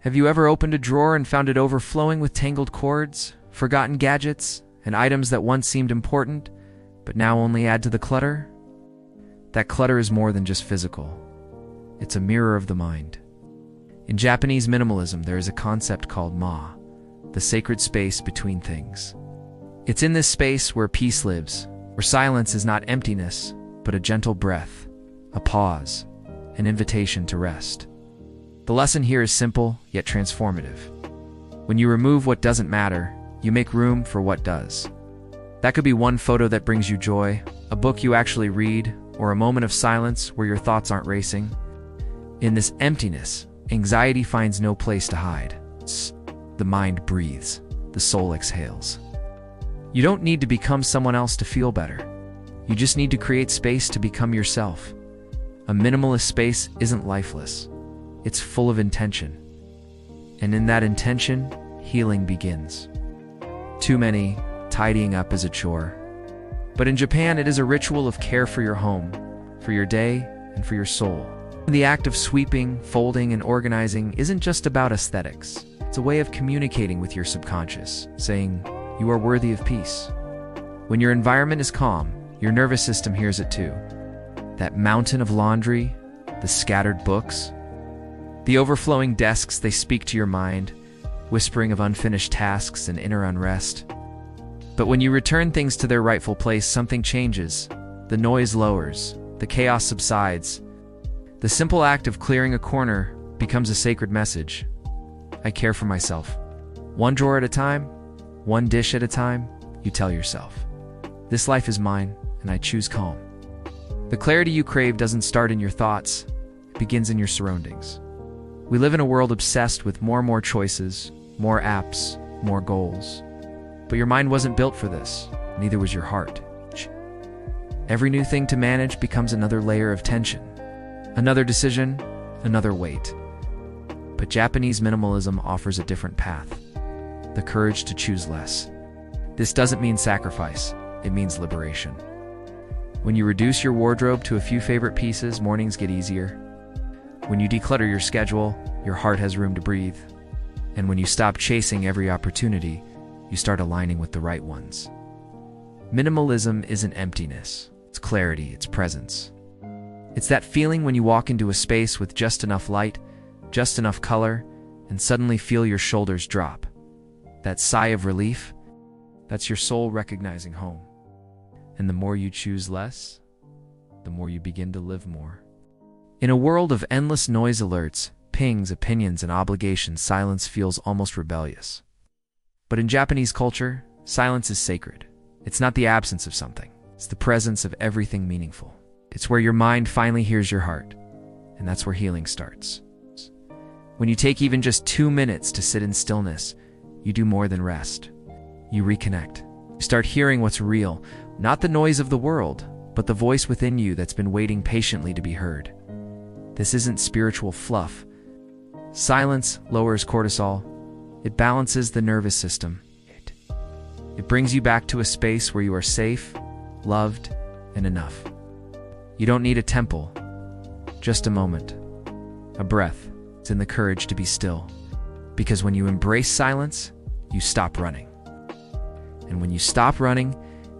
Have you ever opened a drawer and found it overflowing with tangled cords, forgotten gadgets, and items that once seemed important, but now only add to the clutter? That clutter is more than just physical. It's a mirror of the mind. In Japanese minimalism, there is a concept called ma, the sacred space between things. It's in this space where peace lives, where silence is not emptiness, but a gentle breath, a pause, an invitation to rest. The lesson here is simple, yet transformative. When you remove what doesn't matter, you make room for what does. That could be one photo that brings you joy, a book you actually read, or a moment of silence where your thoughts aren't racing. In this emptiness, anxiety finds no place to hide. The mind breathes, the soul exhales. You don't need to become someone else to feel better. You just need to create space to become yourself. A minimalist space isn't lifeless. It's full of intention. And in that intention, healing begins. Too many, tidying up is a chore. But in Japan, it is a ritual of care for your home, for your day, and for your soul. The act of sweeping, folding, and organizing isn't just about aesthetics. It's a way of communicating with your subconscious, saying, "You are worthy of peace." When your environment is calm, your nervous system hears it too. That mountain of laundry, the scattered books, the overflowing desks, they speak to your mind, whispering of unfinished tasks and inner unrest. But when you return things to their rightful place, something changes. The noise lowers, the chaos subsides. The simple act of clearing a corner becomes a sacred message. I care for myself. One drawer at a time, one dish at a time, you tell yourself. This life is mine, and I choose calm. The clarity you crave doesn't start in your thoughts, it begins in your surroundings. We live in a world obsessed with more and more choices, more apps, more goals. But your mind wasn't built for this, neither was your heart. Every new thing to manage becomes another layer of tension. Another decision, another weight. But Japanese minimalism offers a different path. The courage to choose less. This doesn't mean sacrifice, it means liberation. When you reduce your wardrobe to a few favorite pieces, mornings get easier. When you declutter your schedule, your heart has room to breathe. And when you stop chasing every opportunity, you start aligning with the right ones. Minimalism isn't emptiness, it's clarity, it's presence. It's that feeling when you walk into a space with just enough light, just enough color, and suddenly feel your shoulders drop. That sigh of relief, that's your soul recognizing home. And the more you choose less, the more you begin to live more. In a world of endless noise alerts, pings, opinions, and obligations, silence feels almost rebellious. But in Japanese culture, silence is sacred. It's not the absence of something. It's the presence of everything meaningful. It's where your mind finally hears your heart, and that's where healing starts. When you take even just 2 minutes to sit in stillness, you do more than rest. You reconnect. You start hearing what's real, not the noise of the world, but the voice within you that's been waiting patiently to be heard. This isn't spiritual fluff. Silence lowers cortisol. It balances the nervous system. It brings you back to a space where you are safe, loved, and enough. You don't need a temple, just a moment, a breath. It's in the courage to be still. Because when you embrace silence, you stop running. And when you stop running,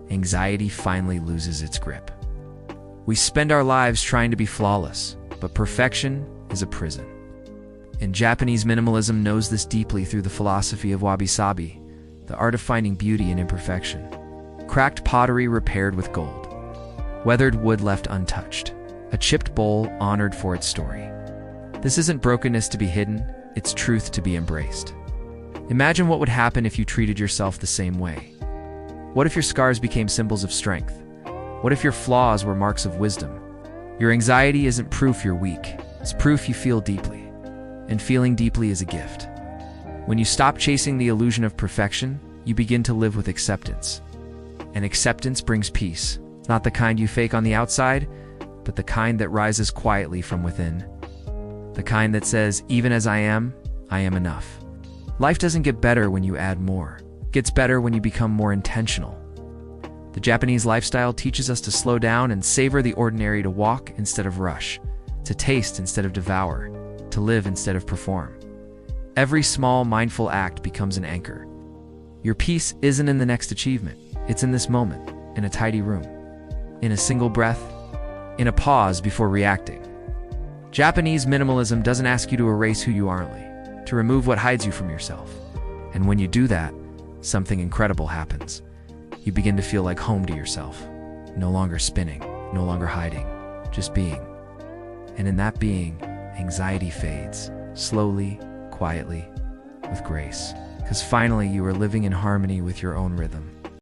anxiety finally loses its grip. We spend our lives trying to be flawless, but perfection is a prison. And Japanese minimalism knows this deeply through the philosophy of Wabi-Sabi, the art of finding beauty in imperfection. Cracked pottery repaired with gold. Weathered wood left untouched. A chipped bowl honored for its story. This isn't brokenness to be hidden, it's truth to be embraced. Imagine what would happen if you treated yourself the same way. What if your scars became symbols of strength? What if your flaws were marks of wisdom? Your anxiety isn't proof you're weak, it's proof you feel deeply. And feeling deeply is a gift. When you stop chasing the illusion of perfection, you begin to live with acceptance. And acceptance brings peace. Not the kind you fake on the outside, but the kind that rises quietly from within. The kind that says, even as I am enough. Life doesn't get better when you add more. It gets better when you become more intentional. The Japanese lifestyle teaches us to slow down and savor the ordinary, to walk instead of rush, to taste instead of devour, to live instead of perform. Every small, mindful act becomes an anchor. Your peace isn't in the next achievement. It's in this moment, in a tidy room, in a single breath, in a pause before reacting. Japanese minimalism doesn't ask you to erase who you are, only to remove what hides you from yourself. And when you do that, something incredible happens. You begin to feel like home to yourself, no longer spinning, no longer hiding, just being. And in that being, anxiety fades, slowly, quietly, with grace. Because finally you are living in harmony with your own rhythm.